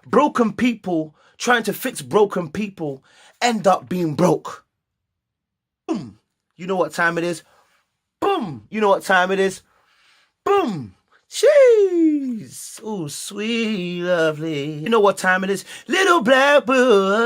Broken people trying to fix broken people end up being broke. Boom. You know what time it is? Boom. You know what time it is? Boom. Jeez. Oh, sweet, lovely. You know what time it is? Little black book.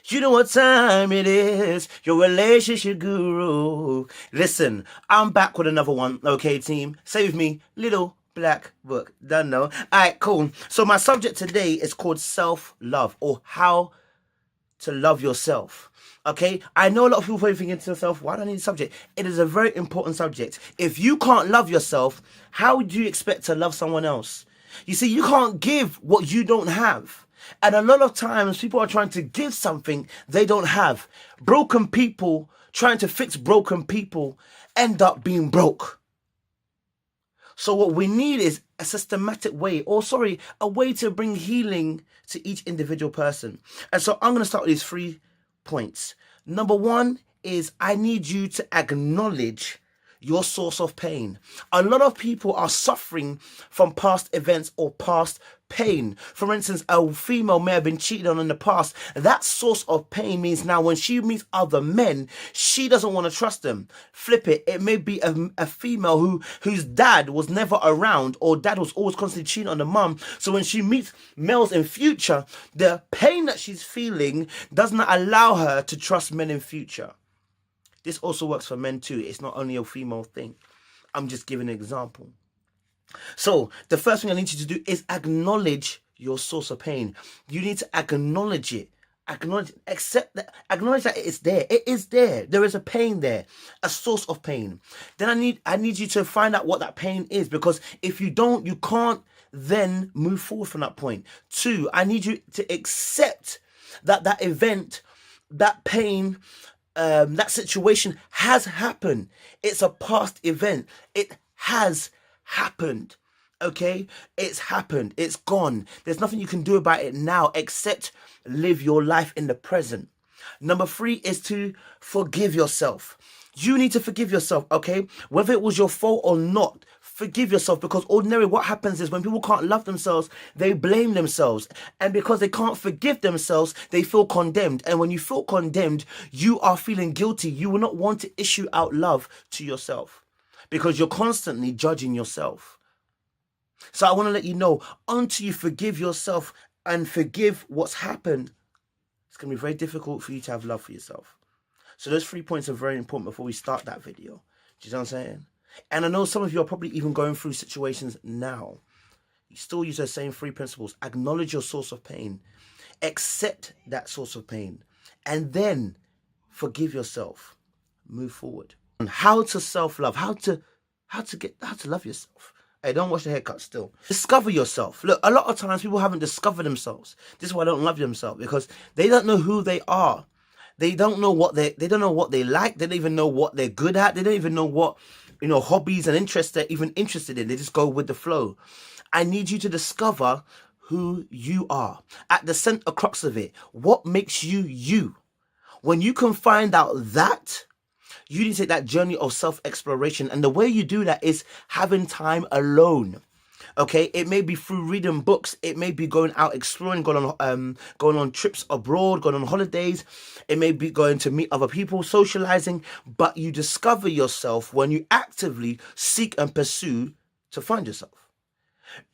You know what time it is? Your relationship guru. Listen, I'm back with another one. Okay, team? Say with me. Little black book. Done know. Alright, cool. So my subject today is called self-love, or how to love yourself. Okay, I know a lot of people probably thinking to themselves, why do I need a subject? It is a very important subject. If you can't love yourself, how do you expect to love someone else? You see, you can't give what you don't have. And a lot of times people are trying to give something they don't have. Broken people trying to fix broken people end up being broke. So what we need is a systematic way, a way to bring healing to each individual person. And so I'm going to start with these 3 points. Number 1 is I need you to acknowledge your source of pain. A lot of people are suffering from past events or past pain. For instance, a female may have been cheated on in the past. That source of pain means now when she meets other men, she doesn't want to trust them. Flip it. It may be a female whose dad was never around, or dad was always constantly cheating on the mum. So when she meets males in future, the pain that she's feeling does not allow her to trust men in future. This also works for men too. It's not only a female thing. I'm just giving an example. So the first thing I need you to do is acknowledge your source of pain. You need to acknowledge it. Accept that, acknowledge that it is there. It is there. There is a pain there, a source of pain. Then I need you to find out what that pain is, because if you don't, you can't then move forward from that point. 2, I need you to accept that event, that pain, that situation has happened. It's a past event. It has happened. Okay? It's happened. It's gone. There's nothing you can do about it now except live your life in the present. Number 3 is to forgive yourself. You need to forgive yourself, okay? Whether it was your fault or not, forgive yourself, because ordinarily what happens is when people can't love themselves, they blame themselves. And because they can't forgive themselves, they feel condemned. And when you feel condemned, you are feeling guilty. You will not want to issue out love to yourself because you're constantly judging yourself. So I want to let you know, until you forgive yourself and forgive what's happened, it's going to be very difficult for you to have love for yourself. So those 3 points are very important before we start that video. Do you know what I'm saying? And I know some of you are probably even going through situations now. You still use those same 3 principles. Acknowledge your source of pain. Accept that source of pain. And then forgive yourself. Move forward. And how to self-love. How to love yourself. Hey, don't wash the haircut still. Discover yourself. Look, a lot of times people haven't discovered themselves. This is why they don't love themselves, because they don't know who they are. They don't know what they don't know what they like. They don't even know what they're good at. They don't even know what, hobbies and interests they're even interested in. They just go with the flow. I need you to discover who you are. At the center crux of it, what makes you you? When you can find out that, you need to take that journey of self-exploration. And the way you do that is having time alone. Okay, it may be through reading books. It may be going out exploring, going on trips abroad, going on holidays. It may be going to meet other people, socializing. But you discover yourself when you actively seek and pursue to find yourself.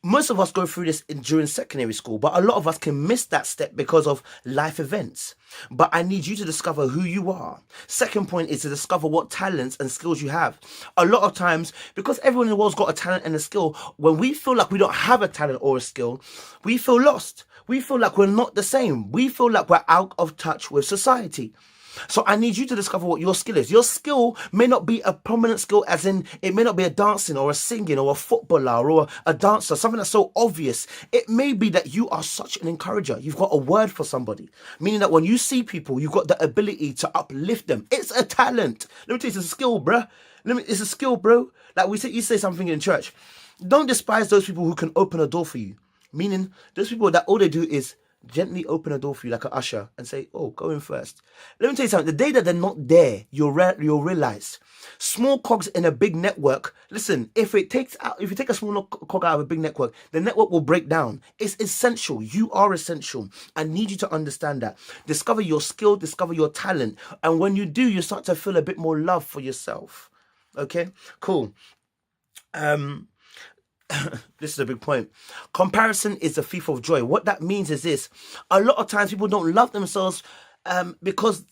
Most of us go through this during secondary school, but a lot of us can miss that step because of life events. But I need you to discover who you are. Second point is to discover what talents and skills you have. A lot of times, because everyone in the world's got a talent and a skill, when we feel like we don't have a talent or a skill, we feel lost. We feel like we're not the same. We feel like we're out of touch with society. So I need you to discover what your skill is. Your skill may not be a prominent skill, as in it may not be a dancing or a singing or a footballer or a dancer, something that's so obvious. It may be that you are such an encourager. You've got a word for somebody, meaning that when you see people, you've got the ability to uplift them. It's a talent. Let me tell you, it's a skill, bruh. It's a skill, bro. Like you say something in church. Don't despise those people who can open a door for you. Meaning those people that all they do is gently open a door for you like an usher and say, oh, go in first. Let me tell you something. The day that they're not there, you'll realize small cogs in a big network. Listen, if you take a small cog out of a big network, the network will break down. It's essential. You are essential. I need you to understand that. Discover your skill, discover your talent. And when you do, you start to feel a bit more love for yourself. Okay, cool. This is a big point. Comparison is the thief of joy. What that means is this: a lot of times people don't love themselves because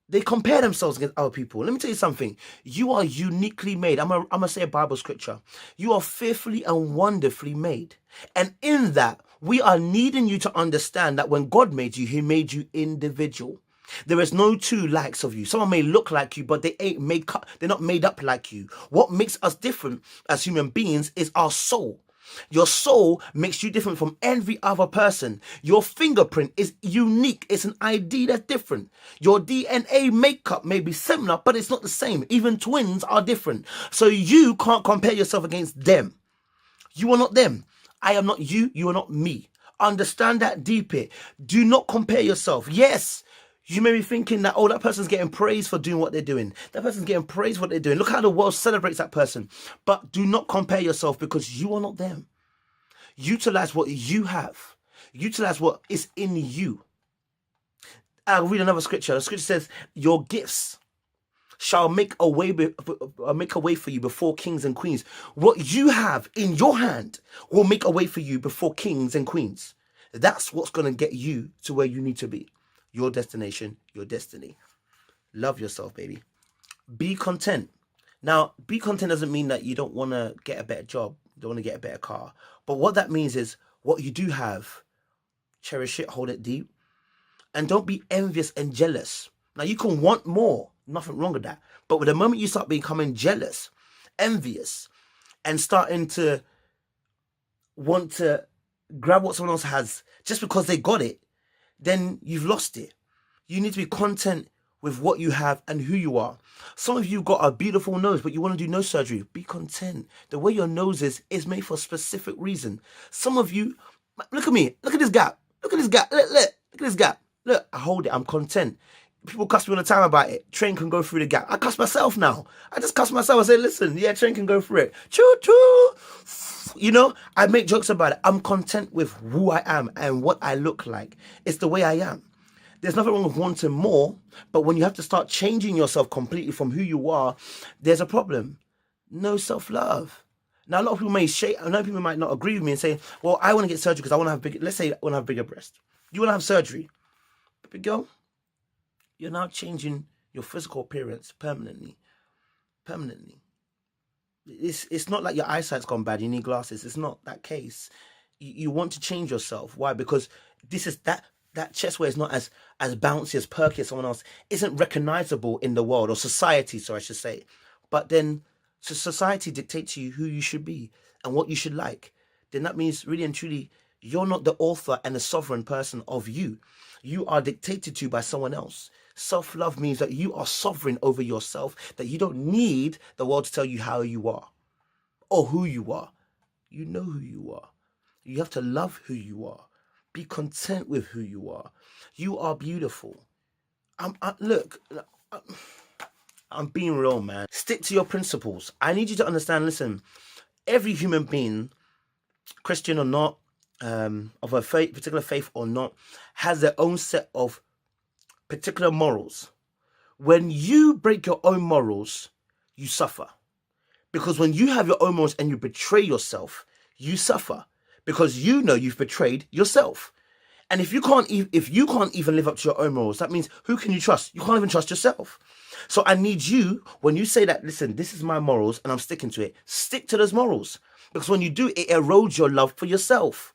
they compare themselves against other people. Let me tell you something. You are uniquely made. I'm gonna say a Bible scripture. You are fearfully and wonderfully made. And in that, we are needing you to understand that when God made you, he made you individual. There is no two likes of you. Someone may look like you, but they're not made up like you. What makes us different as human beings is our soul. Your soul makes you different from every other person. Your fingerprint is unique. It's an ID that's different. Your DNA makeup may be similar, but it's not the same. Even twins are different. So you can't compare yourself against them. You are not them. I am not you. You are not me. Understand that deeply. Do not compare yourself. Yes, you may be thinking that, oh, that person's getting praise for doing what they're doing. That person's getting praise for what they're doing. Look how the world celebrates that person. But do not compare yourself because you are not them. Utilize what you have. Utilize what is in you. I'll read another scripture. The scripture says, your gifts shall make a way for you before kings and queens. What you have in your hand will make a way for you before kings and queens. That's what's going to get you to where you need to be. Your destination, your destiny. Love yourself, baby. Be content. Now, be content doesn't mean that you don't want to get a better job, don't want to get a better car. But what that means is what you do have, cherish it, hold it deep, and don't be envious and jealous. Now, you can want more, nothing wrong with that. But with the moment you start becoming jealous, envious, and starting to want to grab what someone else has just because they got it, then you've lost it. You need to be content with what you have and who you are. Some of you got a beautiful nose, but you want to do nose surgery. Be content. The way your nose is made for a specific reason. Some of you, look at me. Look at this gap. Look at this gap. Look at this gap. Look, I hold it. I'm content. People cuss me all the time about it. Train can go through the gap. I cuss myself now. I just cuss myself. I say, listen, yeah, train can go through it. Choo choo. You know, I make jokes about it. I'm content with who I am and what I look like. It's the way I am. There's nothing wrong with wanting more, but when you have to start changing yourself completely from who you are, there's a problem. No self-love. Now, a lot of people I know people might not agree with me and say, well, I want to get surgery because I want to have let's say I want to have bigger breasts. You want to have surgery. But big girl, you're now changing your physical appearance permanently. Permanently. It's not like your eyesight's gone bad, you need glasses. It's not that case. You want to change yourself. Why? Because this is that chest where it's not as bouncy, as perky as someone else, isn't recognizable in the world, or society, so I should say. But then society dictates to you who you should be and what you should like. Then that means really and truly, you're not the author and the sovereign person of you. You are dictated to by someone else. Self-love means that you are sovereign over yourself, that you don't need the world to tell you how you are or who you are. You know who you are. You have to love who you are. Be content with who you are. You are beautiful. Look, I'm being real, man. Stick to your principles. I need you to understand, listen, every human being, Christian or not, of a particular faith or not, has their own set of particular morals. When you break your own morals, you suffer. Because when you have your own morals and you betray yourself, you suffer. Because you know you've betrayed yourself. And if you can't even live up to your own morals, that means who can you trust? You can't even trust yourself. So I need you, when you say that, listen, this is my morals and I'm sticking to it, stick to those morals. Because when you do, it erodes your love for yourself.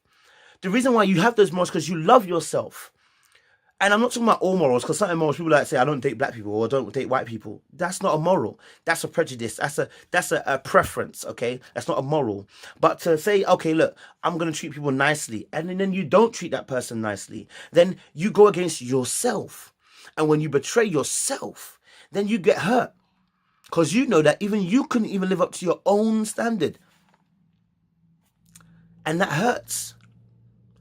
The reason why you have those morals is because you love yourself. And I'm not talking about all morals, because certain morals, people like say, I don't date black people or I don't date white people. That's not a moral. That's a prejudice. That's a preference, okay? That's not a moral. But to say, okay, look, I'm going to treat people nicely, and then you don't treat that person nicely, then you go against yourself. And when you betray yourself, then you get hurt. Because you know that even you couldn't even live up to your own standard. And that hurts.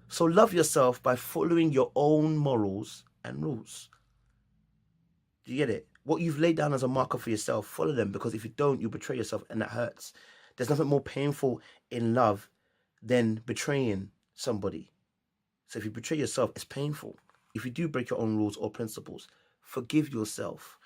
So love yourself by following your own morals and rules. Do you get it? What you've laid down as a marker for yourself, follow them, because if you don't, you betray yourself, and that hurts. There's nothing more painful in love than betraying somebody. So if you betray yourself, it's painful. If you do break your own rules or principles, forgive yourself.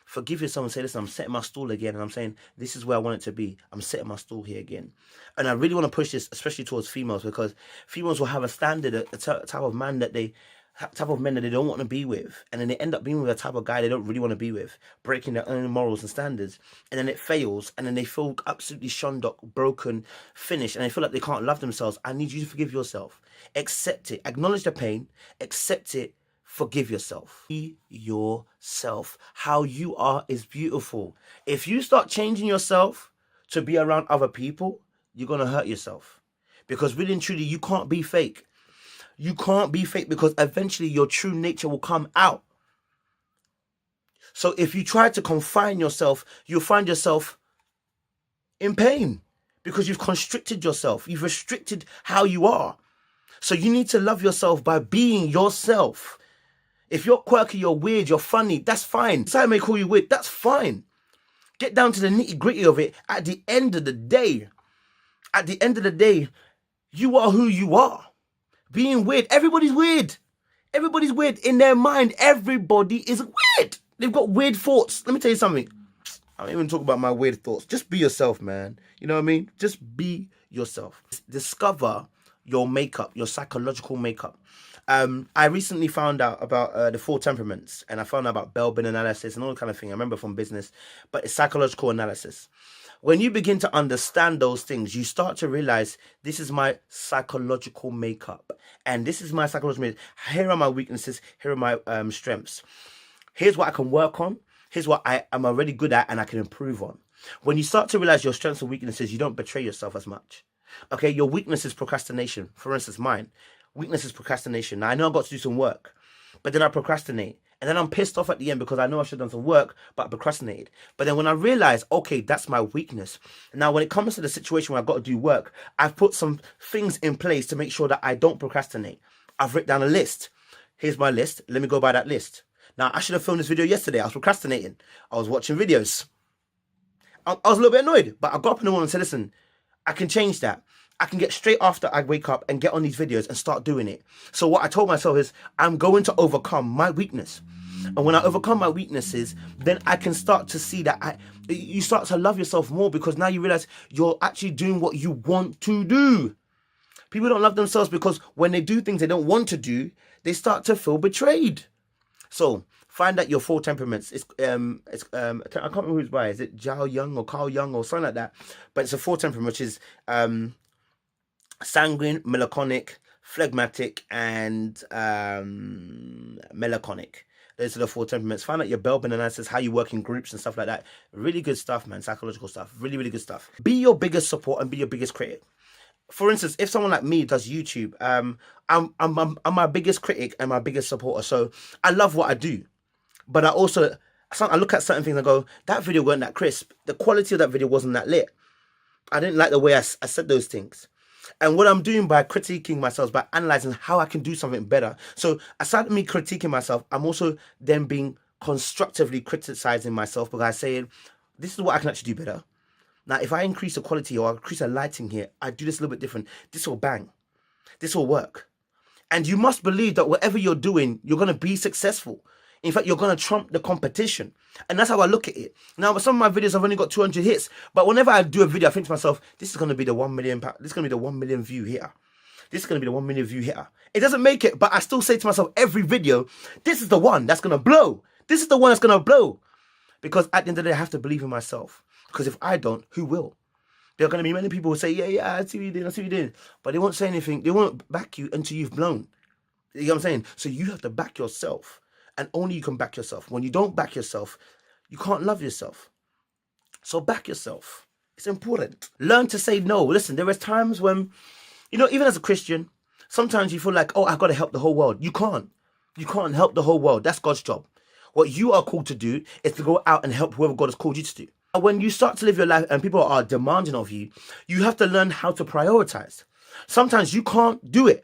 Forgive yourself and say, listen, I'm setting my stall again, and I'm saying, this is where I want it to be. I'm setting my stall here again. And I really want to push this, especially towards females, because females will have a standard, a type of man that they, type of men that they don't want to be with, and then they end up being with a type of guy they don't really want to be with, breaking their own morals and standards, and then it fails, and then they feel absolutely shondock, broken, finished, and they feel like they can't love themselves. I need you to forgive yourself. Accept it. Acknowledge the pain. Accept it. Forgive yourself. Be yourself. How you are is beautiful. If you start changing yourself to be around other people, you're going to hurt yourself, because really and truly, you can't be fake. You can't be fake, because eventually your true nature will come out. So if you try to confine yourself, you'll find yourself in pain, because you've constricted yourself. You've restricted how you are. So you need to love yourself by being yourself. If you're quirky, you're weird, you're funny, that's fine. Society may call you weird, that's fine. Get down to the nitty-gritty of it. At the end of the day, you are who you are. Being weird, everybody's weird. Everybody's weird. In their mind, everybody is weird. They've got weird thoughts. Let me tell you something. I don't even talk about my weird thoughts. Just be yourself, man. You know what I mean? Just be yourself. Discover your makeup, your psychological makeup. I recently found out about the 4 temperaments, and I found out about Belbin analysis and all that kind of thing. I remember from business, but it's psychological analysis. When you begin to understand those things, you start to realize, this is my psychological makeup, and this is my psychological makeup. Here are my weaknesses. Here are my strengths. Here's what I can work on. Here's what I am already good at and I can improve on. When you start to realize your strengths and weaknesses, you don't betray yourself as much. Okay, your weakness is procrastination. For instance, mine. Weakness is procrastination. Now, I know I've got to do some work, but then I procrastinate. And then I'm pissed off at the end because I know I should have done some work, but I procrastinated. But then when I realize, okay, that's my weakness. Now, when it comes to the situation where I've got to do work, I've put some things in place to make sure that I don't procrastinate. I've written down a list. Here's my list. Let me go by that list. Now, I should have filmed this video yesterday. I was procrastinating. I was watching videos. I was a little bit annoyed, but I got up in the morning and said, listen, I can change that. I can get straight after I wake up and get on these videos and start doing it. So what I told myself is, I'm going to overcome my weakness. And when I overcome my weaknesses, then I can start to see that you start to love yourself more, because now you realize you're actually doing what you want to do. People don't love themselves because when they do things they don't want to do, they start to feel betrayed. So find out your 4 temperaments. I can't remember who's by. Is it Zhao Young or Carl Young or something like that? But it's a 4 temperament, which is sanguine, melancholic, phlegmatic, and melancholic. Those are the 4 temperaments. Find out your Belbin analysis, how you work in groups and stuff like that. Really good stuff, man. Psychological stuff. Really, really good stuff. Be your biggest support and be your biggest critic. For instance, if someone like me does YouTube, I'm my biggest critic and my biggest supporter. So I love what I do, but I look at certain things and go, that video weren't that crisp. The quality of that video wasn't that lit. I didn't like the way I said those things. And what I'm doing by critiquing myself, by analyzing how I can do something better. So aside from me critiquing myself, I'm also then being constructively criticizing myself, because I say, this is what I can actually do better. Now, if I increase the quality or increase the lighting here, I do this a little bit different, this will bang. This will work. And you must believe that whatever you're doing, you're going to be successful. In fact, you're going to trump the competition. And that's how I look at it. Now, some of my videos have only got 200 hits. But whenever I do a video, I think to myself, this is going to be the 1 million. This is going to be the 1 million view here. This is going to be the 1 million view here. It doesn't make it, but I still say to myself every video, this is the one that's going to blow. This is the one that's going to blow. Because at the end of the day, I have to believe in myself. Because if I don't, who will? There are going to be many people who say, yeah, I see what you did, I see what you did. But they won't say anything. They won't back you until you've blown. You know what I'm saying? So you have to back yourself. And only you can back yourself. When you don't back yourself, you can't love yourself. So back yourself. It's important. Learn to say no. Listen, there is times when, even as a Christian, sometimes you feel like, oh, I've got to help the whole world. You can't. You can't help the whole world. That's God's job. What you are called to do is to go out and help whoever God has called you to do. When you start to live your life and people are demanding of you, you have to learn how to prioritize. Sometimes you can't do it.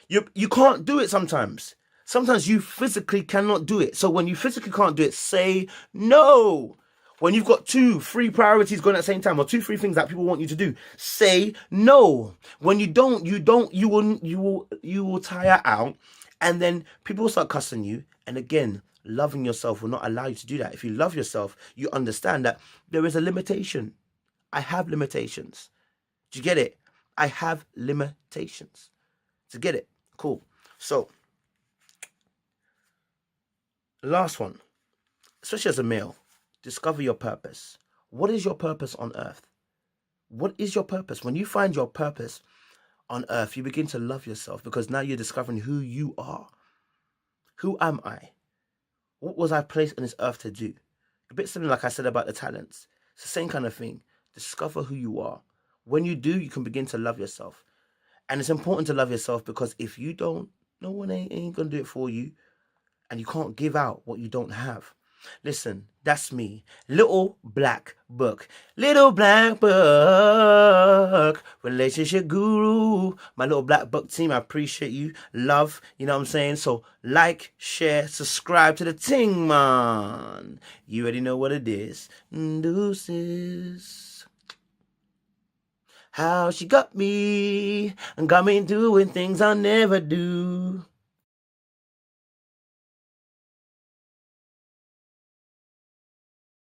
You can't do it sometimes. Sometimes you physically cannot do it. So when you physically can't do it, say no. When you've got 2-3 priorities going at the same time, or 2-3 things that people want you to do, say no. When you don't, you will tire out, and then people will start cussing you. And again, loving yourself will not allow you to do that. If you love yourself, you understand that there is a limitation. I have limitations. Do you get it? I have limitations. To get it? Cool. So, last one, especially as a male, discover your purpose. What is your purpose on earth? What is your purpose? When you find your purpose on earth, you begin to love yourself, because now you're discovering who you are. Who am I? What was I placed on this earth to do? A bit similar, like I said about the talents. It's the same kind of thing. Discover who you are. When you do, you can begin to love yourself. And it's important to love yourself, because if you don't, no one ain't gonna do it for you. And you can't give out what you don't have. Listen, that's me. Little Black Book. Little Black Book. Relationship guru. My little Black Book team, I appreciate you. Love, you know what I'm saying? So like, share, subscribe to the ting, man. You already know what it is. Deuces. How she got me doing things I'll never do.